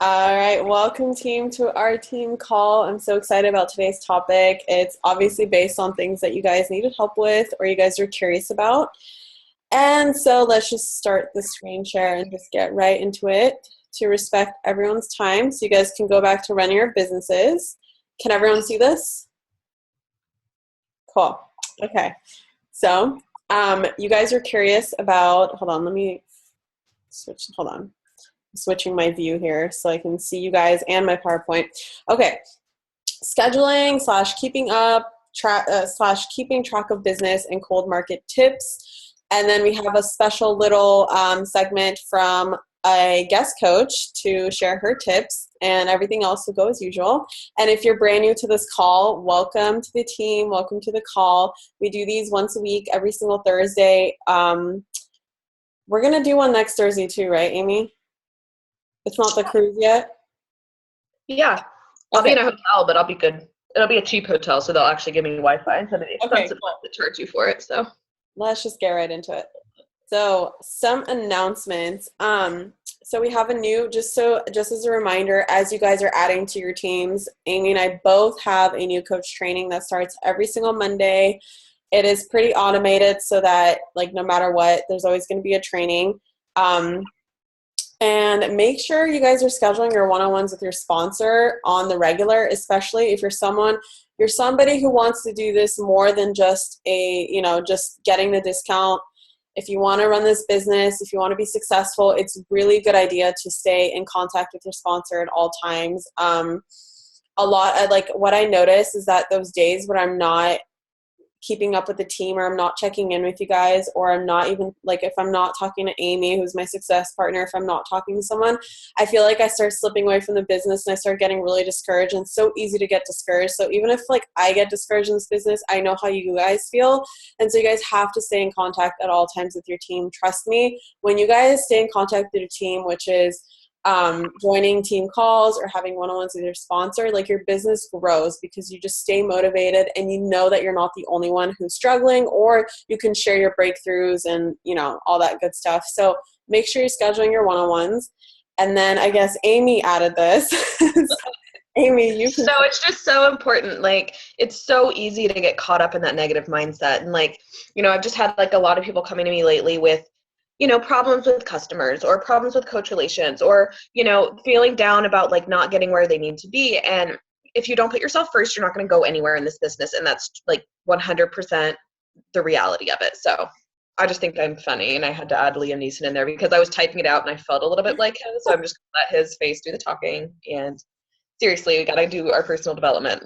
All right, welcome team to our team call. I'm so excited about today's topic. It's obviously based on things that you guys needed help with or you guys are curious about. And so let's just start the screen share and just get right into it to respect everyone's time so you guys can go back to running your businesses. Can everyone see this? Cool. Okay. So you guys are curious about, hold on, let me switch, hold on. Switching my view here so I can see you guys and my PowerPoint. Okay, scheduling slash keeping up slash keeping track of business and cold market tips. And then we have a special little segment from a guest coach to share her tips, and everything else will go as usual. And if you're brand new to this call, welcome to the team, welcome to the call. We do these once a week, every single Thursday. We're gonna do one next Thursday too, right, Amy? It's not the cruise yet? Yeah. I'll be in a hotel, but I'll be good. It'll be a cheap hotel, so they'll actually give me Wi-Fi instead of the expensive one to charge you for it. So let's just get right into it. So some announcements. So we have a new, just as a reminder, as you guys are adding to your teams, Amy and I both have a new coach training that starts every single Monday. It is pretty automated so that like no matter what, there's always going to be a training. And make sure you guys are scheduling your one-on-ones with your sponsor on the regular, especially if you're somebody who wants to do this more than just just getting the discount. If you want to run this business, if you want to be successful, it's a really good idea to stay in contact with your sponsor at all times. What I notice is that those days when I'm not keeping up with the team or I'm not checking in with you guys, or I'm not even if I'm not talking to Amy, who's my success partner, if I'm not talking to someone, I feel like I start slipping away from the business and I start getting really discouraged, and it's so easy to get discouraged. So even if I get discouraged in this business, I know how you guys feel. And so you guys have to stay in contact at all times with your team. Trust me, when you guys stay in contact with your team, which is joining team calls or having one-on-ones with your sponsor, your business grows because you just stay motivated and you know that you're not the only one who's struggling, or you can share your breakthroughs and all that good stuff. So make sure you're scheduling your one-on-ones. And then I guess Amy added this. Amy, you can. So it's just so important. It's so easy to get caught up in that negative mindset. And I've just had a lot of people coming to me lately with problems with customers or problems with coach relations, or, feeling down about not getting where they need to be. And if you don't put yourself first, you're not going to go anywhere in this business. And that's 100% the reality of it. So I just think I'm funny. And I had to add Liam Neeson in there because I was typing it out and I felt a little bit like him. So I'm just going to let his face do the talking. And seriously, we got to do our personal development.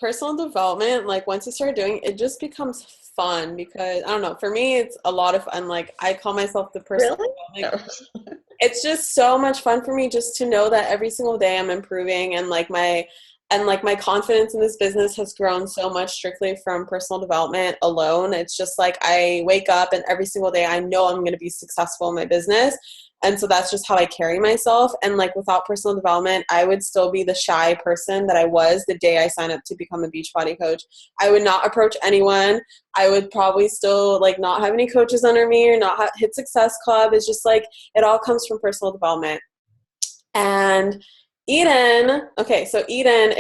Personal development, once you start doing it, it just becomes fun because I don't know, for me it's a lot of fun. I call myself the personal development. No. It's just so much fun for me just to know that every single day I'm improving, and my confidence in this business has grown so much strictly from personal development alone. It's just I wake up and every single day I know I'm going to be successful in my business. And so that's just how I carry myself. And without personal development, I would still be the shy person that I was the day I signed up to become a Beachbody coach. I would not approach anyone. I would probably still not have any coaches under me or not hit Success Club. It's just it all comes from personal development. And Eden, okay, so Eden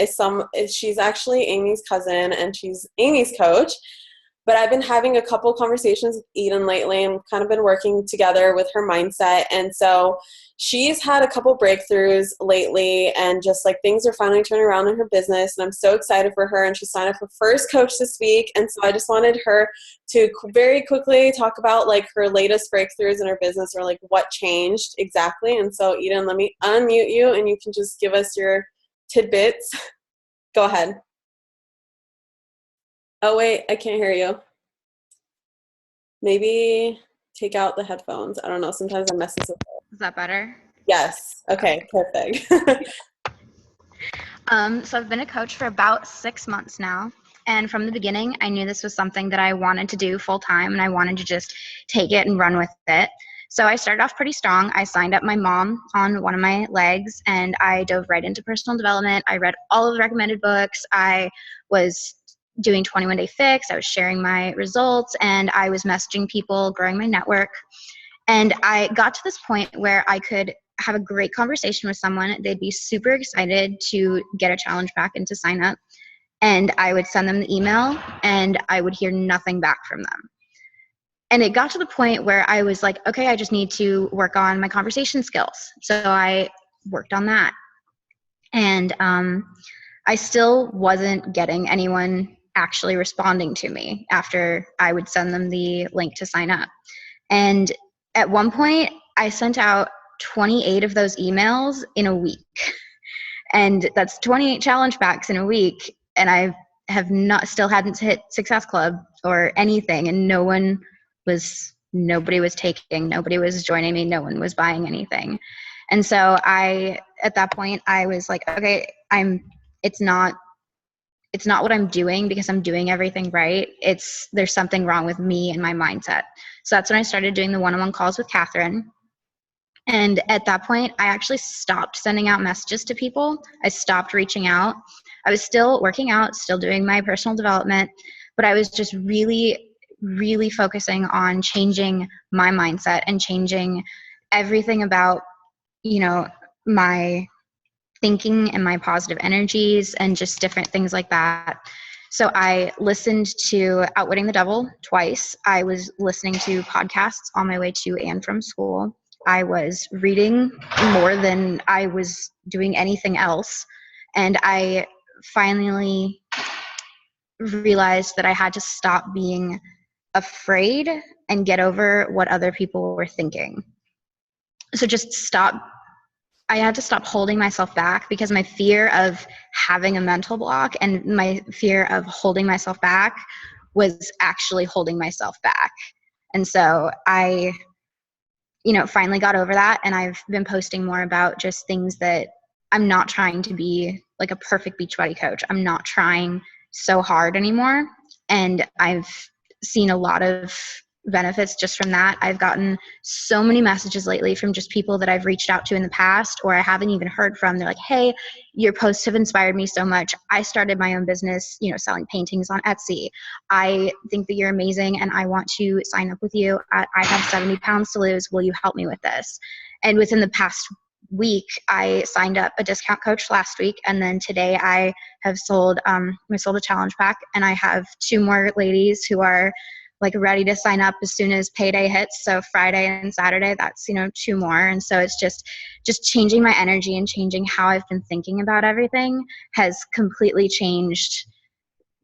she's actually Amy's cousin and she's Amy's coach. But I've been having a couple conversations with Eden lately and kind of been working together with her mindset. And so she's had a couple breakthroughs lately, and just things are finally turning around in her business. And I'm so excited for her. And she signed up for first coach this week. And so I just wanted her to very quickly talk about her latest breakthroughs in her business, or what changed exactly. And so Eden, let me unmute you and you can just give us your tidbits. Go ahead. Oh, wait, I can't hear you. Maybe take out the headphones. I don't know. Sometimes I mess this up. Is that better? Yes. Okay, perfect. So I've been a coach for about 6 months now. And from the beginning, I knew this was something that I wanted to do full time, and I wanted to just take it and run with it. So I started off pretty strong. I signed up my mom on one of my legs, and I dove right into personal development. I read all of the recommended books. I was doing 21 Day Fix. I was sharing my results, and I was messaging people, growing my network. And I got to this point where I could have a great conversation with someone. They'd be super excited to get a challenge pack and to sign up. And I would send them the email and I would hear nothing back from them. And it got to the point where I was like, okay, I just need to work on my conversation skills. So I worked on that. And I still wasn't getting anyone actually responding to me after I would send them the link to sign up. And at one point, I sent out 28 of those emails in a week. And that's 28 challenge packs in a week. And I have still hadn't hit Success Club or anything. And nobody was taking, nobody was joining me, no one was buying anything. And so at that point, I was like, okay, it's not what I'm doing because I'm doing everything right. There's something wrong with me and my mindset. So that's when I started doing the one-on-one calls with Catherine. And at that point, I actually stopped sending out messages to people. I stopped reaching out. I was still working out, still doing my personal development, but I was just really, really focusing on changing my mindset and changing everything about, my thinking and my positive energies and just different things like that. So I listened to Outwitting the Devil twice. I was listening to podcasts on my way to and from school. I was reading more than I was doing anything else. And I finally realized that I had to stop being afraid and get over what other people were thinking. So I had to stop holding myself back because my fear of having a mental block and my fear of holding myself back was actually holding myself back. And so I, finally got over that. And I've been posting more about just things that I'm not trying to be like a perfect Beachbody coach. I'm not trying so hard anymore. And I've seen a lot of benefits just from that. I've gotten so many messages lately from just people that I've reached out to in the past or I haven't even heard from. They're like, hey, your posts have inspired me so much. I started my own business, selling paintings on Etsy. I think that you're amazing and I want to sign up with you. I have 70 pounds to lose. Will you help me with this? And within the past week, I signed up a discount coach last week. And then today I have sold a challenge pack and I have 2 more ladies who are like ready to sign up as soon as payday hits. So Friday and Saturday, that's, 2 more. And so it's just changing my energy and changing how I've been thinking about everything has completely changed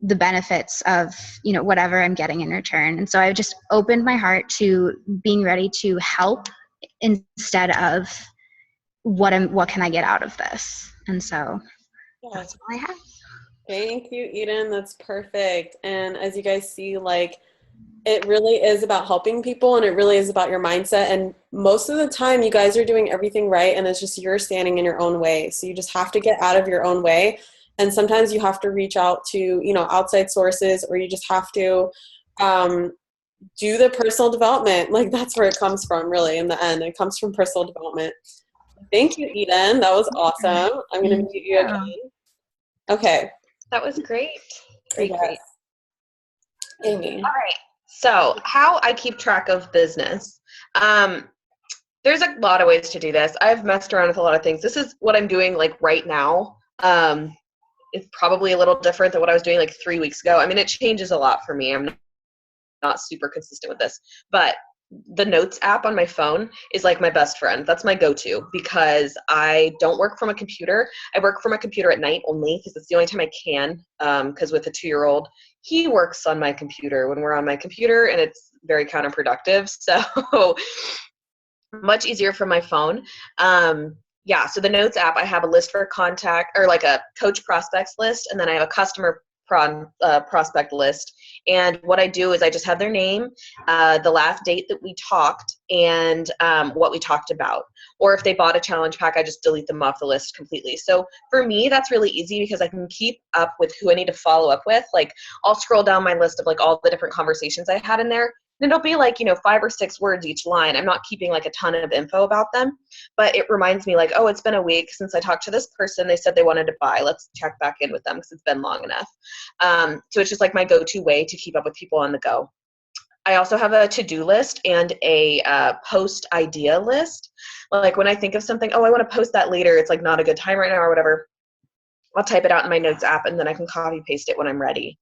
the benefits of, whatever I'm getting in return. And so I've just opened my heart to being ready to help instead of what can I get out of this? And so that's all I have. Thank you, Eden. That's perfect. And as you guys see, it really is about helping people and it really is about your mindset. And most of the time you guys are doing everything right. And it's just you're standing in your own way. So you just have to get out of your own way. And sometimes you have to reach out to, outside sources, or you just have to do the personal development. That's where it comes from, really, in the end. It comes from personal development. Thank you, Eden. That was awesome. I'm going to mute you again. Okay. That was great. Great. Amy. All right. So how I keep track of business. There's a lot of ways to do this. I've messed around with a lot of things. This is what I'm doing right now. It's probably a little different than what I was doing 3 weeks ago. I mean, it changes a lot for me. I'm not super consistent with this, but the notes app on my phone is my best friend. That's my go-to because I don't work from a computer. I work from a computer at night only because it's the only time I can. Because with a 2-year-old, he works on my computer when we're on my computer and it's very counterproductive. So much easier from my phone. So the notes app, I have a list for contact or a coach prospects list. And then I have a customer prospect list. And what I do is I just have their name, the last date that we talked, and what we talked about. Or if they bought a challenge pack, I just delete them off the list completely. So for me, that's really easy because I can keep up with who I need to follow up with. I'll scroll down my list of all the different conversations I had in there. And it'll be 5 or 6 words each line. I'm not keeping a ton of info about them, but it reminds me oh, it's been a week since I talked to this person. They said they wanted to buy. Let's check back in with them because it's been long enough. So it's just my go-to way to keep up with people on the go. I also have a to-do list and a post idea list. Like when I think of something, oh, I want to post that later. It's like not a good time right now or whatever. I'll type it out in my notes app and then I can copy paste it when I'm ready.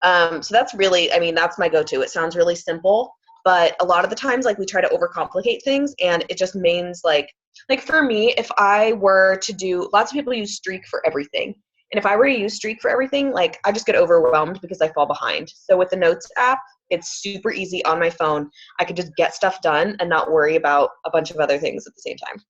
So that's really, I mean, that's my go-to. It sounds really simple, but a lot of the times, like we try to overcomplicate things, and it just means like for me, if I were to do, lots of people use Streak for everything. And if I were to use Streak for everything, like I just get overwhelmed because I fall behind. So with the Notes app, it's super easy on my phone. I could just get stuff done and not worry about a bunch of other things at the same time.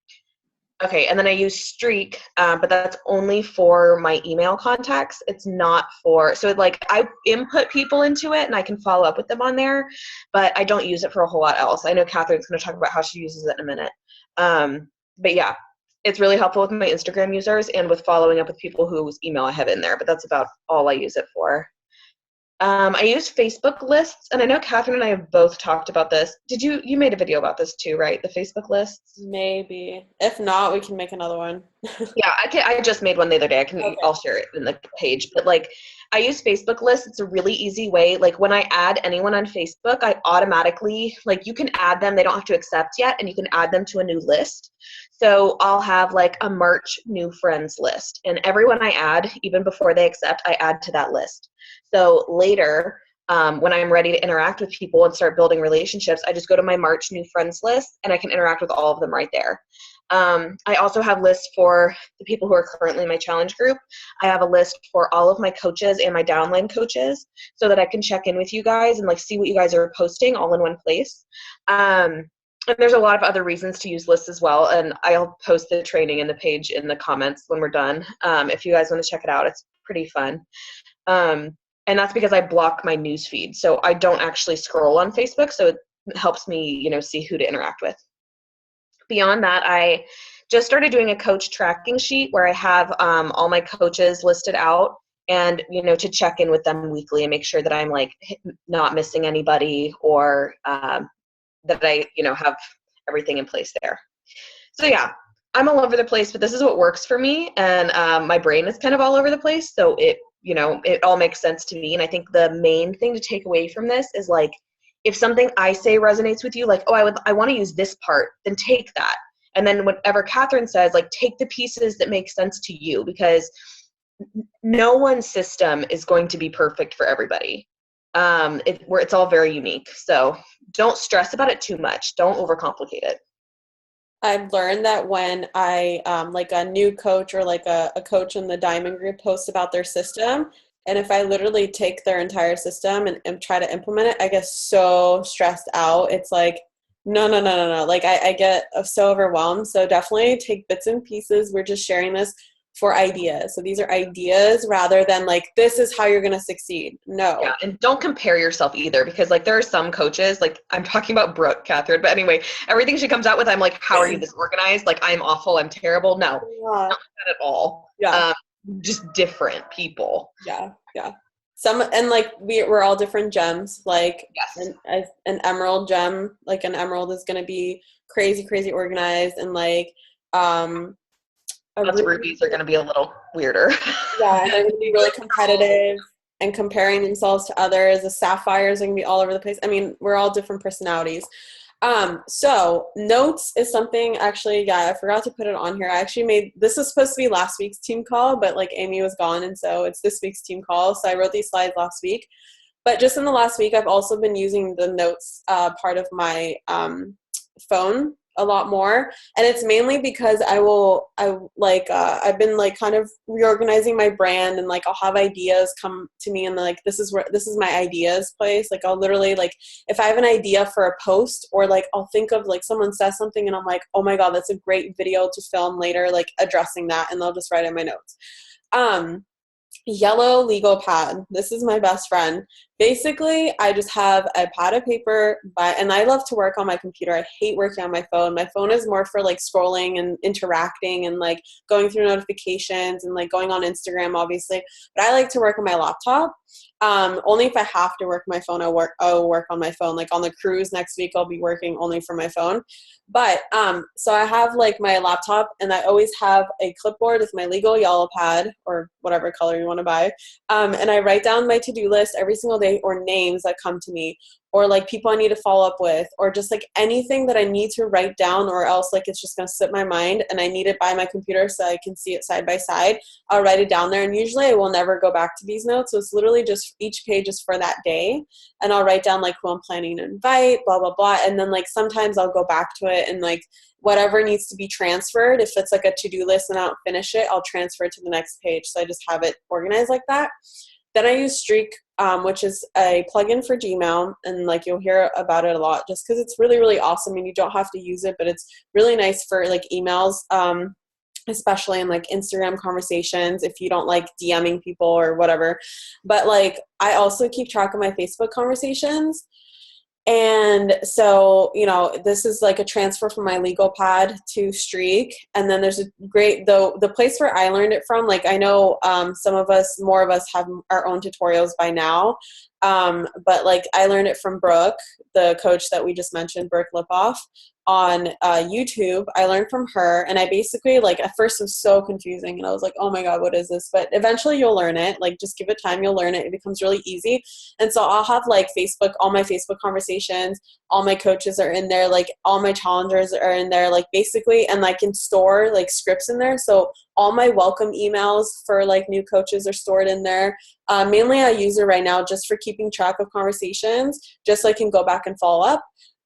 Okay, and then I use Streak, but that's only for my email contacts. It's not for, so like I input people into it and I can follow up with them on there, but I don't use it for a whole lot else. I know Catherine's going to talk about how she uses it in a minute. But yeah, it's really helpful with my Instagram users and with following up with people whose email I have in there, but that's about all I use it for. I use Facebook lists, and I know Catherine and I have both talked about this. Did you made a video about this too, right? The Facebook lists? Maybe. If not, we can make another one. Yeah, I just made one the other day. I'll share it in the page. But like I use Facebook lists. It's a really easy way. Like when I add anyone on Facebook, I automatically, like you can add them, they don't have to accept yet, and you can add them to a new list. So I'll have like a March new friends list, and everyone I add, even before they accept, I add to that list. So later, when I'm ready to interact with people and start building relationships, I just go to my March new friends list and I can interact with all of them right there. I also have lists for the people who are currently in my challenge group. I have a list for all of my coaches and my downline coaches so that I can check in with you guys and like see what you guys are posting all in one place. And there's a lot of other reasons to use lists as well. And I'll post the training in the page in the comments when we're done. If you guys want to check it out, it's pretty fun. And that's because I block my news feed. So I don't actually scroll on Facebook. So it helps me, see who to interact with. Beyond that, I just started doing a coach tracking sheet where I have all my coaches listed out and, to check in with them weekly and make sure that I'm like not missing anybody or that I, have everything in place there. So yeah, I'm all over the place, but this is what works for me. And my brain is kind of all over the place. So it all makes sense to me. And I think the main thing to take away from this is like, if something I say resonates with you, like, oh, I want to use this part, then take that. And then whatever Catherine says, like, take the pieces that make sense to you, because no one system is going to be perfect for everybody. It's all very unique. So don't stress about it too much. Don't overcomplicate it. I've learned that when I, like a new coach or like a coach in the Diamond group posts about their system, and if I literally take their entire system and try to implement it, I get so stressed out. It's like, no. Like I get so overwhelmed. So definitely take bits and pieces. We're just sharing this for ideas. So these are ideas rather than like, this is how you're going to succeed. No. Yeah, and don't compare yourself either, because like there are some coaches, like I'm talking about Brooke, Catherine, but anyway, everything she comes out with, I'm like, how are you this organized? Like I'm awful, I'm terrible. No, not that at all. Yeah. Just different people. Yeah. Some, and like we're all different gems. Like yes. an emerald gem, like an emerald is going to be crazy organized, and like rubies are going to be a little weirder. Yeah, and they're going to be really competitive and comparing themselves to others. The sapphires are going to be all over the place. I mean, we're all different personalities. So notes is something, actually, yeah, I forgot to put it on here. I actually made, this was supposed to be last week's team call, but like Amy was gone, and so it's this week's team call. So I wrote these slides last week. But just in the last week, I've also been using the notes part of my phone a lot more, and it's mainly because I've been like kind of reorganizing my brand, and like I'll have ideas come to me, and like this is my ideas place. Like I'll literally, like if I have an idea for a post, or like I'll think of like someone says something and I'm like, oh my god, that's a great video to film later, like addressing that, and they'll just write in my notes. Yellow legal pad. This is my best friend. Basically, I just have a pad of paper, and I love to work on my computer. I hate working on my phone. My phone is more for like scrolling and interacting and like going through notifications and like going on Instagram, obviously. But I like to work on my laptop. Only if I have to work my phone, I'll work on my phone. Like on the cruise next week, I'll be working only from my phone. But so I have like my laptop, and I always have a clipboard with my legal yellow pad, or whatever color you want to buy. And I write down my to-do list every single day day, or names that come to me, or like people I need to follow up with, or just like anything that I need to write down, or else like it's just going to slip my mind and I need it by my computer so I can see it side by side. I'll write it down there, and usually I will never go back to these notes. So it's literally just each page is for that day, and I'll write down like who I'm planning to invite, blah, blah, blah. And then like sometimes I'll go back to it and like whatever needs to be transferred, if it's like a to-do list and I don't finish it, I'll transfer it to the next page. So I just have it organized like that. Then I use Streak, which is a plugin for Gmail, and like you'll hear about it a lot just because it's really, really awesome, and you don't have to use it, but it's really nice for like emails, especially in like Instagram conversations if you don't like DMing people or whatever. But like I also keep track of my Facebook conversations. And so, you know, this is like a transfer from my legal pad to Streak. And then there's a great, the place where I learned it from, like I know more of us have our own tutorials by now. But like I learned it from Brooke, the coach that we just mentioned, Brooke Lipoff, on YouTube. I learned from her, and I basically, like, at first it was so confusing and I was like, oh my god, what is this? But eventually you'll learn it. Like, just give it time, you'll learn it. It becomes really easy. And so I'll have like all my Facebook conversations, all my coaches are in there, like all my challengers are in there, like basically, and I can store like scripts in there. So all my welcome emails for like new coaches are stored in there. Mainly I use it right now just for keeping track of conversations, just so I can go back and follow up.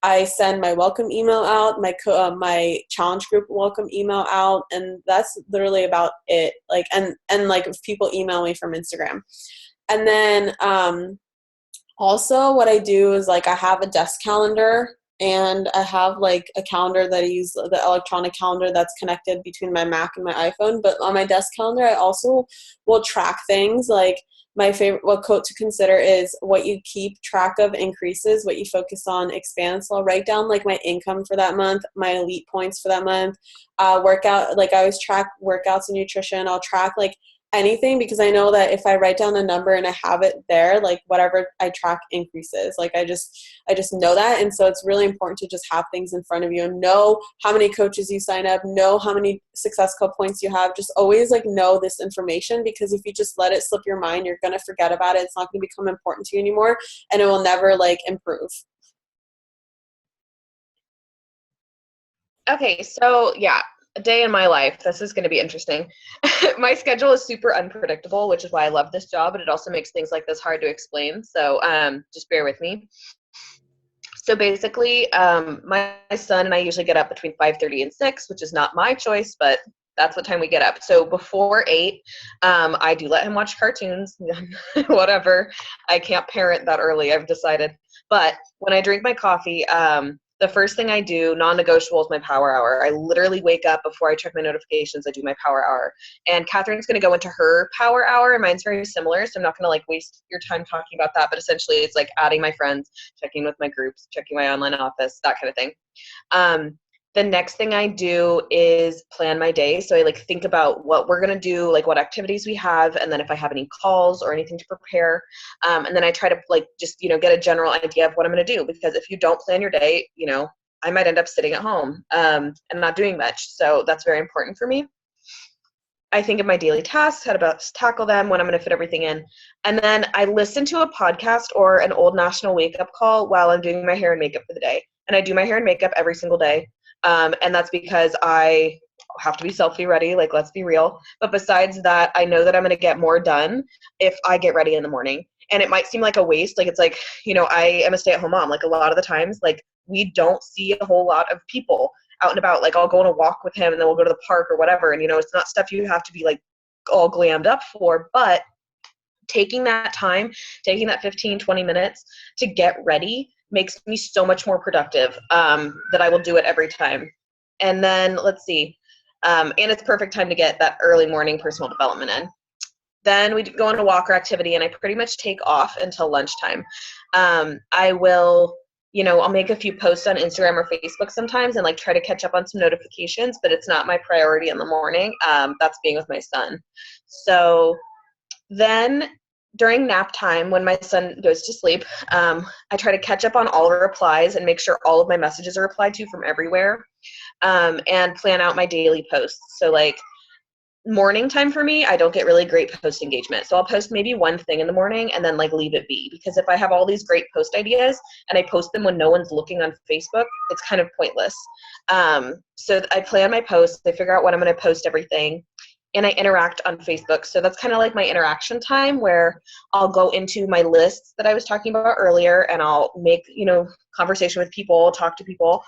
I send my welcome email out, my challenge group welcome email out, and that's literally about it. Like, and like if people email me from Instagram. And then also what I do is like I have a desk calendar, and I have like a calendar that I use, the electronic calendar that's connected between my Mac and my iPhone. But on my desk calendar, I also will track things like my favorite, what quote to consider is what you keep track of increases, what you focus on expands. So I'll write down like my income for that month, my elite points for that month, workout, like I always track workouts and nutrition. I'll track like anything, because I know that if I write down a number and I have it there, like whatever I track increases. Like I just know that. And so it's really important to just have things in front of you and know how many coaches you sign up, know how many Success Club points you have. Just always like know this information, because if you just let it slip your mind, you're going to forget about it. It's not going to become important to you anymore, and it will never like improve. Okay, so yeah, a day in my life. This is going to be interesting. My schedule is super unpredictable, which is why I love this job, but it also makes things like this hard to explain. So just bear with me. So basically, my son and I usually get up between 5:30 and 6, which is not my choice, but that's what time we get up. So before 8, I do let him watch cartoons, whatever. I can't parent that early, I've decided. But when I drink my coffee, the first thing I do, non-negotiable, is my power hour. I literally wake up before I check my notifications. I do my power hour. And Catherine's going to go into her power hour, and mine's very similar, so I'm not going to like waste your time talking about that. But essentially, it's like adding my friends, checking with my groups, checking my online office, that kind of thing. The next thing I do is plan my day. So I like think about what we're going to do, like what activities we have, and then if I have any calls or anything to prepare. And then I try to like just, get a general idea of what I'm going to do, because if you don't plan your day, I might end up sitting at home and not doing much. So that's very important for me. I think of my daily tasks, how to tackle them, when I'm going to fit everything in. And then I listen to a podcast or an Old National wake-up call while I'm doing my hair and makeup for the day. And I do my hair and makeup every single day. And that's because I have to be selfie ready, like, let's be real. But besides that, I know that I'm going to get more done if I get ready in the morning. And it might seem like a waste. Like, it's like, I am a stay-at-home mom. Like, a lot of the times, like, we don't see a whole lot of people out and about. Like, I'll go on a walk with him, and then we'll go to the park or whatever. And, it's not stuff you have to be, like, all glammed up for. But taking that time, taking that 15, 20 minutes to get ready makes me so much more productive, that I will do it every time. And then let's see. And it's perfect time to get that early morning personal development in. Then we go on a walk or activity, and I pretty much take off until lunchtime. I will, I'll make a few posts on Instagram or Facebook sometimes and like try to catch up on some notifications, but it's not my priority in the morning. That's being with my son. So then during nap time, when my son goes to sleep, I try to catch up on all the replies and make sure all of my messages are replied to from everywhere, and plan out my daily posts. So like morning time for me, I don't get really great post engagement. So I'll post maybe one thing in the morning and then like leave it be, because if I have all these great post ideas and I post them when no one's looking on Facebook, it's kind of pointless. So I plan my posts, I figure out when I'm going to post everything, and I interact on Facebook. So that's kind of like my interaction time, where I'll go into my lists that I was talking about earlier, and I'll make, conversation with people, talk to people,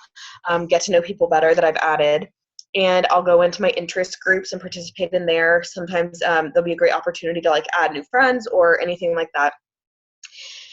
get to know people better that I've added. And I'll go into my interest groups and participate in there. Sometimes there'll be a great opportunity to like add new friends or anything like that.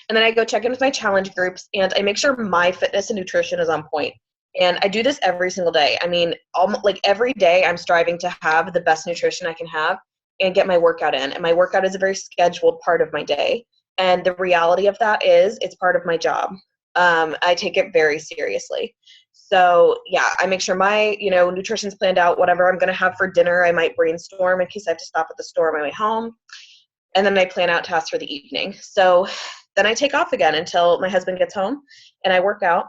And then I go check in with my challenge groups, and I make sure my fitness and nutrition is on point. And I do this every single day. I mean, like every day I'm striving to have the best nutrition I can have and get my workout in. And my workout is a very scheduled part of my day. And the reality of that is it's part of my job. I take it very seriously. So yeah, I make sure my, nutrition's planned out. Whatever I'm going to have for dinner, I might brainstorm in case I have to stop at the store on my way home. And then I plan out tasks for the evening. So then I take off again until my husband gets home and I work out.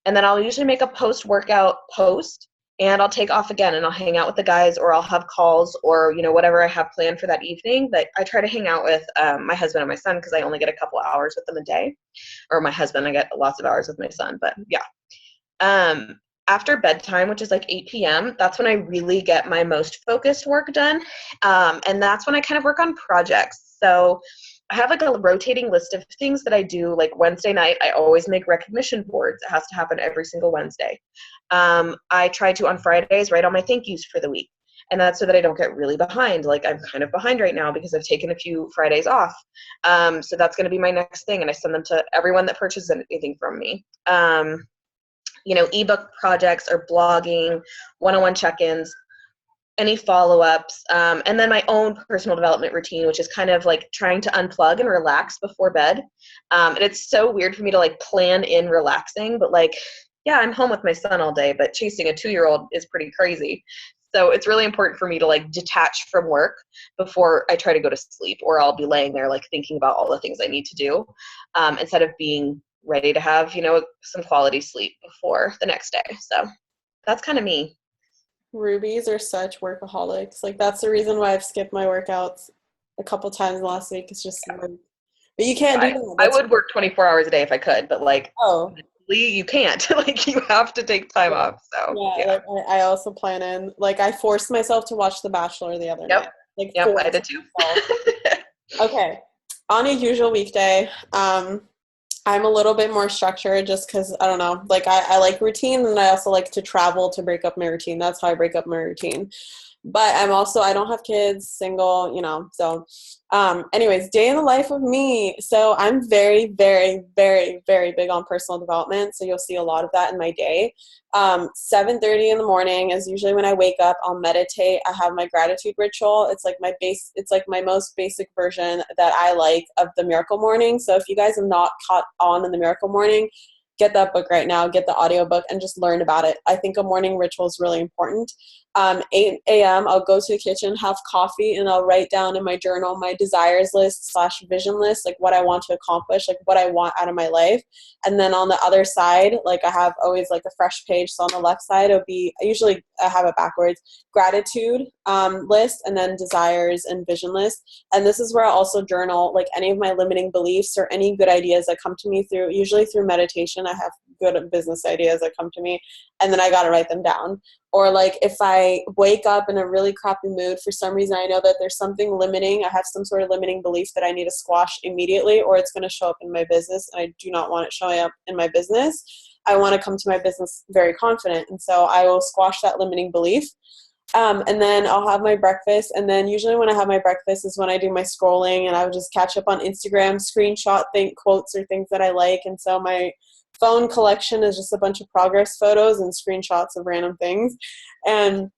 And then I'll usually make a post-workout post, and I'll take off again and I'll hang out with the guys, or I'll have calls, or, whatever I have planned for that evening. But I try to hang out with my husband and my son, because I only get a couple hours with them a day. Or my husband, I get lots of hours with my son, but yeah. After bedtime, which is like 8 p.m., that's when I really get my most focused work done. And that's when I kind of work on projects. So I have like a rotating list of things that I do. Like Wednesday night, I always make recognition boards. It has to happen every single Wednesday. I try to, on Fridays, write all my thank yous for the week. And that's so that I don't get really behind. Like I'm kind of behind right now because I've taken a few Fridays off. So that's going to be my next thing. And I send them to everyone that purchases anything from me. Ebook projects or blogging, one-on-one check-ins, any follow-ups, and then my own personal development routine, which is kind of like trying to unplug and relax before bed. And it's so weird for me to like plan in relaxing, but like, yeah, I'm home with my son all day, but chasing a 2-year-old is pretty crazy. So it's really important for me to like detach from work before I try to go to sleep, or I'll be laying there like thinking about all the things I need to do, instead of being ready to have, some quality sleep before the next day. So that's kind of me. Rubies are such workaholics. Like that's the reason why I've skipped my workouts a couple times last week. It's just work. But you can't do that. I would work 24 hours a day if I could, but like, oh, you can't. Like you have to take time off. So yeah. Like I also plan in. Like I forced myself to watch The Bachelor the other night. Like yep, I did too. Okay, on a usual weekday, I'm a little bit more structured just because, I don't know, like I like routine, and I also like to travel to break up my routine. That's how I break up my routine. But I don't have kids, single, so anyways, day in the life of me. So I'm very, very, very, very big on personal development. So you'll see a lot of that in my day. 7:30 in the morning is usually when I wake up. I'll meditate. I have my gratitude ritual. It's like my most basic version that I like of the Miracle Morning. So if you guys have not caught on in the Miracle Morning, get that book right now, get the audiobook, and just learn about it. I think a morning ritual is really important. 8 a.m., I'll go to the kitchen, have coffee, and I'll write down in my journal my desires list / vision list, like what I want to accomplish, like what I want out of my life. And then on the other side, like I have always like a fresh page. So on the left side, I have it backwards, gratitude list, and then desires and vision list. And this is where I also journal like any of my limiting beliefs or any good ideas that come to me usually through meditation. I have good business ideas that come to me, and then I got to write them down. Or like if I wake up in a really crappy mood, for some reason I know that there's something limiting, I have some sort of limiting belief that I need to squash immediately, or it's going to show up in my business, and I do not want it showing up in my business. I want to come to my business very confident, and so I will squash that limiting belief. And then I'll have my breakfast, and then usually when I have my breakfast is when I do my scrolling, and I would just catch up on Instagram, screenshot quotes or things that I like. And so my phone collection is just a bunch of progress photos and screenshots of random things. And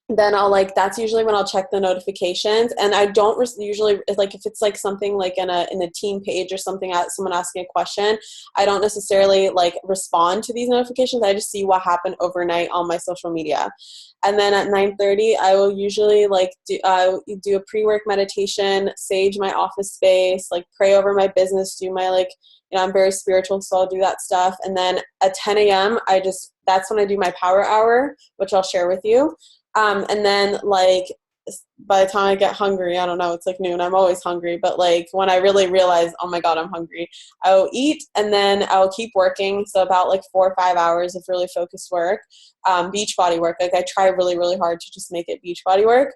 then that's usually when I'll check the notifications. And I don't usually, like if it's like something like in a team page or something, someone asking a question, I don't necessarily like respond to these notifications. I just see what happened overnight on my social media. And then at 9:30, I will usually do a pre-work meditation, sage my office space, like pray over my business, do my I'm very spiritual, so I'll do that stuff. And then at 10 a.m., that's when I do my power hour, which I'll share with you. And then by the time I get hungry, I don't know, it's like noon, I'm always hungry, but like when I really realize, oh my God, I'm hungry, I'll eat and then I'll keep working. So about like 4 or 5 hours of really focused work, beach body work. Like I try really, really hard to just make it beach body work.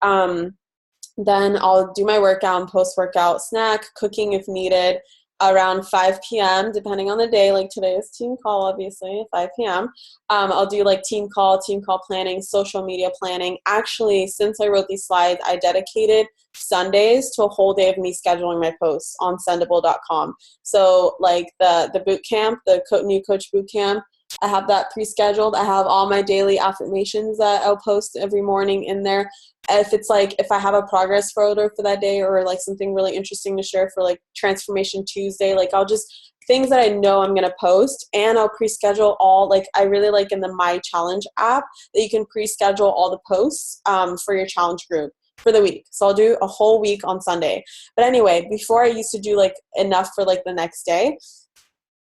Then I'll do my workout and post-workout snack, cooking if needed, around 5 p.m., depending on the day. Like today is team call, obviously, 5 p.m. I'll do like team call planning, social media planning. Actually, since I wrote these slides, I dedicated Sundays to a whole day of me scheduling my posts on sendable.com. So like the boot camp, the new coach boot camp, I have that pre-scheduled. I have all my daily affirmations that I'll post every morning in there. If it's like, if I have a progress photo for that day or like something really interesting to share for like Transformation Tuesday, like I'll just, things that I know I'm going to post, and I'll pre-schedule all, like I really like in the My Challenge app that you can pre-schedule all the posts for your challenge group for the week. So I'll do a whole week on Sunday. But anyway, before I used to do like enough for like the next day.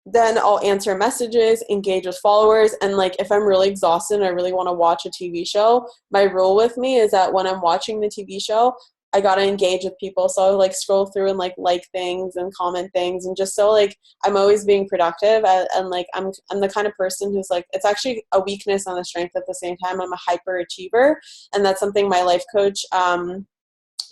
Then I'll answer messages, engage with followers, and like if I'm really exhausted and I really want to watch a TV show, my rule with me is that when I'm watching the TV show, I gotta engage with people. So I'll like scroll through and like things and comment things, and just so like I'm always being productive, and like I'm the kind of person who's like, it's actually a weakness and a strength at the same time. I'm a hyper achiever, and that's something my life coach,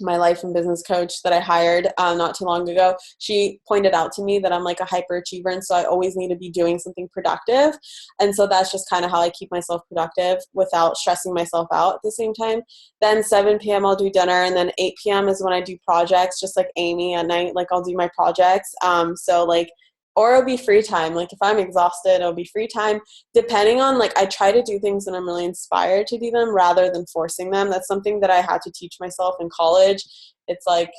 my life and business coach that I hired not too long ago, she pointed out to me that I'm like a hyperachiever, and so I always need to be doing something productive. And so that's just kind of how I keep myself productive without stressing myself out at the same time. Then 7 p.m. I'll do dinner, and then 8 p.m. is when I do projects, just like Amy at night, like I'll do my projects. So like, or it'll be free time. Like if I'm exhausted, it'll be free time. Depending on, like, I try to do things that I'm really inspired to do them rather than forcing them. That's something that I had to teach myself in college. It's like,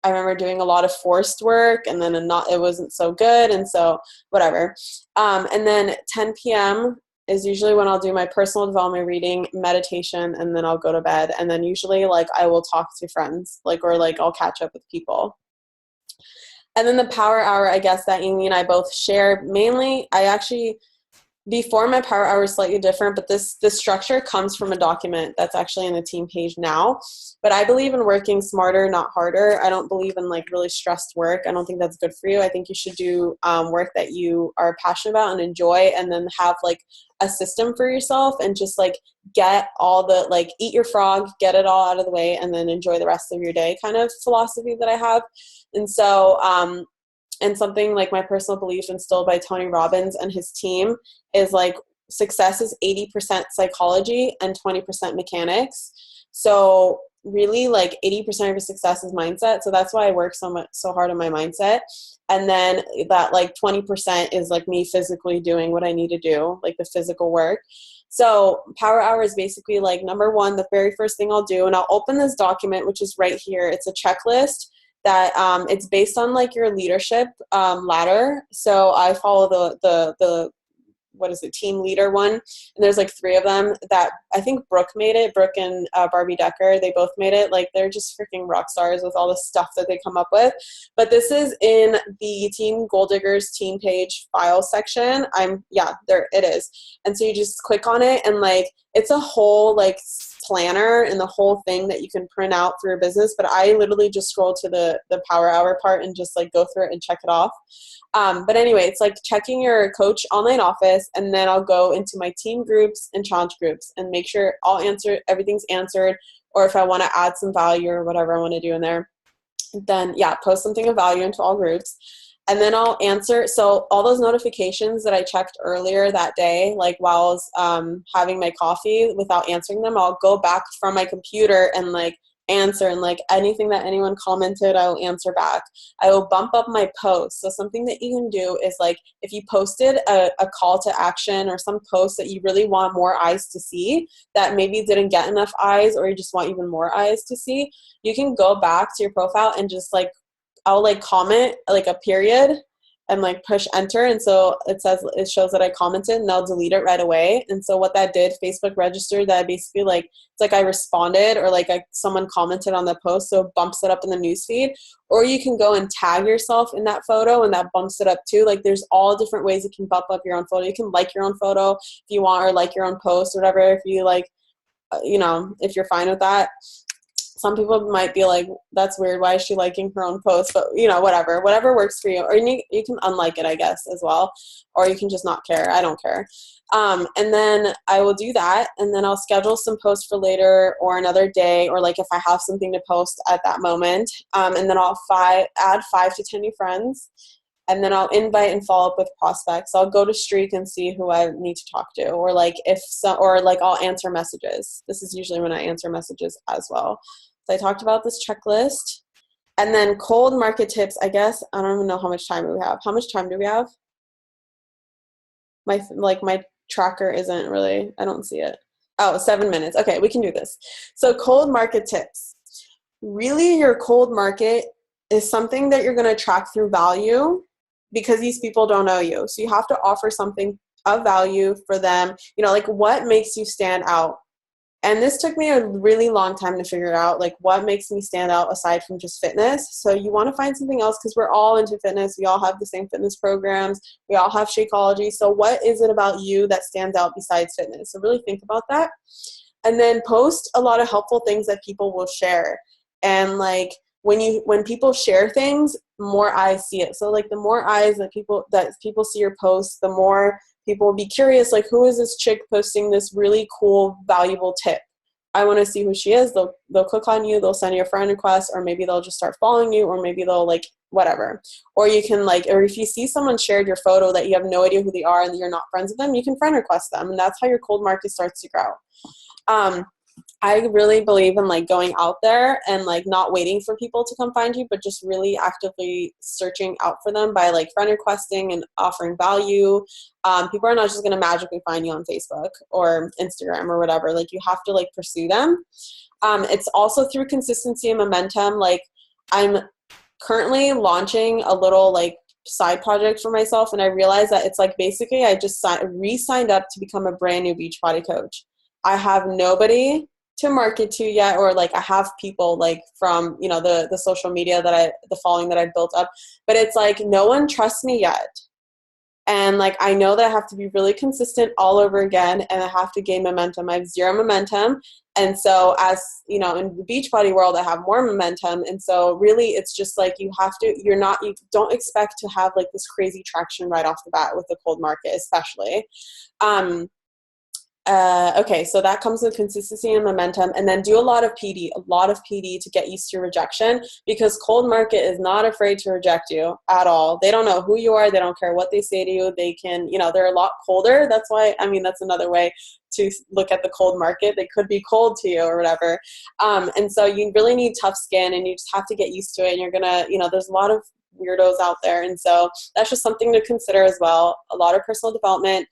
I remember doing a lot of forced work, and then it wasn't so good. And so whatever. And then 10 p.m. is usually when I'll do my personal development reading, meditation, and then I'll go to bed. And then usually like I will talk to friends, like, or like I'll catch up with people. And then the power hour, I guess, that Amy and I both share. Mainly, I actually, before my power hour is slightly different, but this structure comes from a document that's actually in the team page now. But I believe in working smarter, not harder. I don't believe in like really stressed work. I don't think that's good for you. I think you should do work that you are passionate about and enjoy, and then have like a system for yourself and just like get all the, like, eat your frog, get it all out of the way, and then enjoy the rest of your day kind of philosophy that I have. And so, and something like my personal belief instilled by Tony Robbins and his team is like success is 80% psychology and 20% mechanics. So really like 80% of your success is mindset. So that's why I work so hard on my mindset. And then that like 20% is like me physically doing what I need to do, like the physical work. So power hour is basically like, number one, the very first thing I'll do, and I'll open this document, which is right here. It's a checklist that it's based on like your leadership ladder. So I follow the what is it, team leader one, and there's like 3 of them that I think Brooke made it. Brooke and Barbie Decker, they both made it. Like they're just freaking rock stars with all the stuff that they come up with. But this is in the Team Goal Diggers team page file section. There it is. And so you just click on it, and like it's a whole like planner and the whole thing that you can print out for your business. But I literally just scroll to the power hour part and just like go through it and check it off. But anyway, it's like checking your coach online office, and then I'll go into my team groups and challenge groups and make sure everything's answered, or if I want to add some value or whatever I want to do in there, then post something of value into all groups. And then I'll answer. So all those notifications that I checked earlier that day, like while I was having my coffee, without answering them, I'll go back from my computer and like answer, and like anything that anyone commented, I will answer back. I will bump up my posts. So something that you can do is like, if you posted a call to action or some post that you really want more eyes to see that maybe didn't get enough eyes, or you just want even more eyes to see, you can go back to your profile and just like, I'll like comment like a period and like push enter, and so it shows that I commented, and I'll delete it right away. And so what that did, Facebook registered that I basically like, it's like I responded, or like someone commented on the post, so it bumps it up in the newsfeed. Or you can go and tag yourself in that photo, and that bumps it up too. Like there's all different ways you can bump up your own photo. You can like your own photo if you want, or like your own post or whatever, if you like, if you're fine with that. some people might be like, that's weird. Why is she liking her own post? But, whatever works for you. Or you can unlike it, I guess, as well. Or you can just not care. I don't care. And then I will do that. And then I'll schedule some posts for later or another day, or like if I have something to post at that moment. And then I'll add 5 to 10 new friends. And then I'll invite and follow up with prospects. I'll go to Streak and see who I need to talk to, or I'll answer messages. This is usually when I answer messages as well. So I talked about this checklist. And then cold market tips, I guess. I don't even know how much time we have. How much time do we have? My tracker isn't really, I don't see it. Oh, 7 minutes. Okay, we can do this. So cold market tips. Really, your cold market is something that you're going to attract through value, because these people don't know you. So you have to offer something of value for them. Like what makes you stand out? And this took me a really long time to figure out, like what makes me stand out aside from just fitness. So you want to find something else, because we're all into fitness. We all have the same fitness programs. We all have Shakeology. So what is it about you that stands out besides fitness? So really think about that. And then post a lot of helpful things that people will share. And like, when people share things, more eyes see it. So like the more eyes that people see your posts, the more people will be curious, like, who is this chick posting this really cool, valuable tip? I want to see who she is. They'll click on you, they'll send you a friend request, or maybe they'll just start following you, or maybe they'll like whatever. Or you can or if you see someone shared your photo that you have no idea who they are and you're not friends with them, you can friend request them. And that's how your cold market starts to grow. I really believe in like going out there and like not waiting for people to come find you, but just really actively searching out for them by like friend requesting and offering value. People are not just going to magically find you on Facebook or Instagram or whatever. Like you have to like pursue them. It's also through consistency and momentum. Like I'm currently launching a little like side project for myself, and I realized that it's like basically I just re-signed up to become a brand new Beachbody coach. I have nobody to market to yet, or like I have people like from the social media the following that I built up, but it's like no one trusts me yet, and like I know that I have to be really consistent all over again, and I have to gain momentum. I have zero momentum, and so as in the Beachbody world I have more momentum, and so really it's just like you don't expect to have like this crazy traction right off the bat with the cold market, especially. Okay, so that comes with consistency and momentum, and then do a lot of PD to get used to rejection, because cold market is not afraid to reject you at all. They don't know who you are. They don't care what they say to you. They can, they're a lot colder. That's why, that's another way to look at the cold market. They could be cold to you or whatever. And so you really need tough skin, and you just have to get used to it. And you're gonna, there's a lot of weirdos out there. And so that's just something to consider as well. A lot of personal development.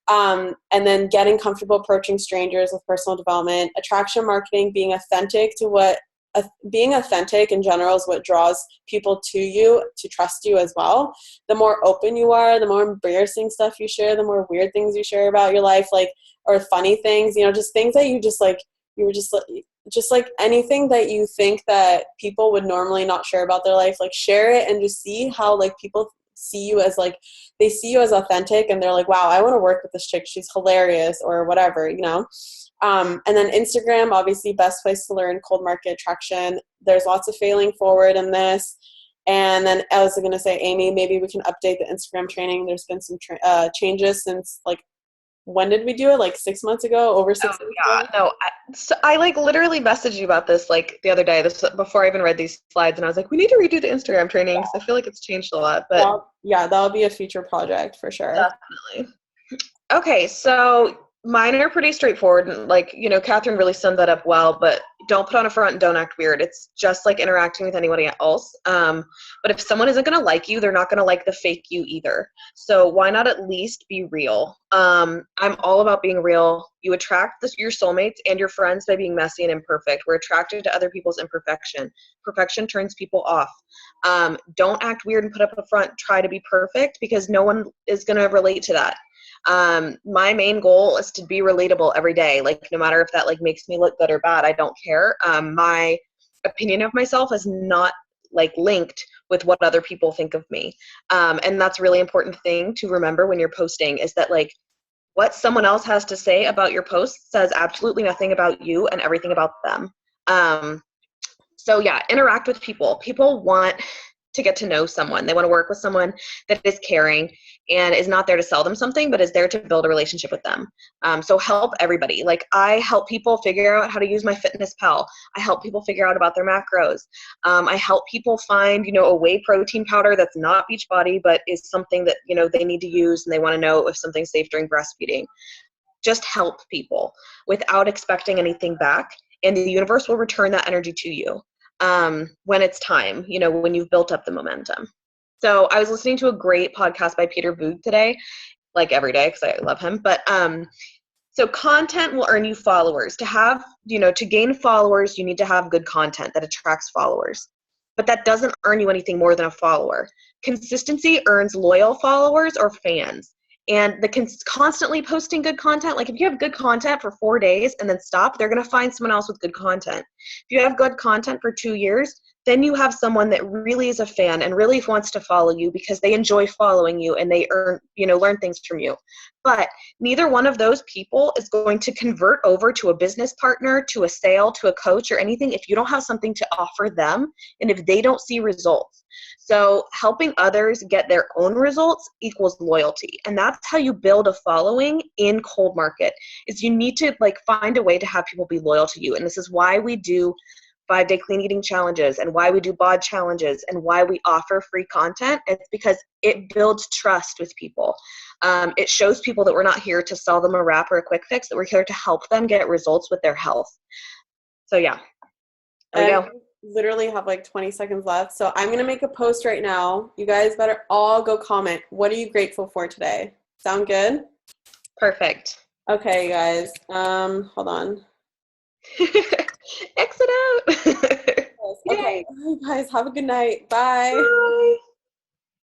And then getting comfortable approaching strangers with personal development, attraction marketing, being authentic in general is what draws people to you, to trust you as well. The more open you are, the more embarrassing stuff you share, the more weird things you share about your life, or funny things, just things that just like anything that you think that people would normally not share about their life, like share it and just see how like people see you as they see you as authentic, and they're like, wow, I want to work with this chick. She's hilarious, or whatever, And then Instagram, obviously best place to learn cold market attraction. There's lots of failing forward in this. And then I was going to say, Amy, maybe we can update the Instagram training. There's been some changes since when did we do it? 6 months ago? Over 6 months ago? No. I literally messaged you about this the other day, before I even read these slides, and I was like, we need to redo the Instagram training because I feel like it's changed a lot. But that'll be a future project for sure. Definitely. Okay, so mine are pretty straightforward, and Catherine really summed that up well, but don't put on a front and don't act weird. It's just like interacting with anybody else. But if someone isn't going to like you, they're not going to like the fake you either. So why not at least be real? I'm all about being real. You attract your soulmates and your friends by being messy and imperfect. We're attracted to other people's imperfection. Perfection turns people off. Don't act weird and put up a front, try to be perfect, because no one is going to relate to that. My main goal is to be relatable every day. No matter if that makes me look good or bad, I don't care. My opinion of myself is not linked with what other people think of me. And that's a really important thing to remember when you're posting, is that what someone else has to say about your post says absolutely nothing about you and everything about them. So yeah, interact with people. People want to get to know someone. They want to work with someone that is caring and is not there to sell them something, but is there to build a relationship with them. So help everybody. Like I help people figure out how to use MyFitnessPal. I help people figure out about their macros. I help people find, a whey protein powder that's not Beachbody, but is something that, they need to use and they want to know if something's safe during breastfeeding. Just help people without expecting anything back. And the universe will return that energy to you when it's time, when you've built up the momentum. So I was listening to a great podcast by Peter Voogd today, like every day because I love him. But so content will earn you followers. To have, to gain followers, you need to have good content that attracts followers. But that doesn't earn you anything more than a follower. Consistency earns loyal followers or fans. And constantly posting good content, like if you have good content for 4 days and then stop, they're going to find someone else with good content. If you have good content for 2 years, then you have someone that really is a fan and really wants to follow you because they enjoy following you and they learn things from you. But neither one of those people is going to convert over to a business partner, to a sale, to a coach or anything if you don't have something to offer them and if they don't see results. So helping others get their own results equals loyalty. And that's how you build a following in cold market, is you need to find a way to have people be loyal to you. And this is why we do 5-day clean eating challenges and why we do bod challenges and why we offer free content. It's because it builds trust with people. It shows people that we're not here to sell them a wrap or a quick fix, that we're here to help them get results with their health. So yeah, there we go. Literally have 20 seconds left. So I'm going to make a post right now. You guys better all go comment. What are you grateful for today? Sound good? Perfect. Okay, you guys. Hold on. Exit out. Okay, guys, have a good night. Bye. Bye.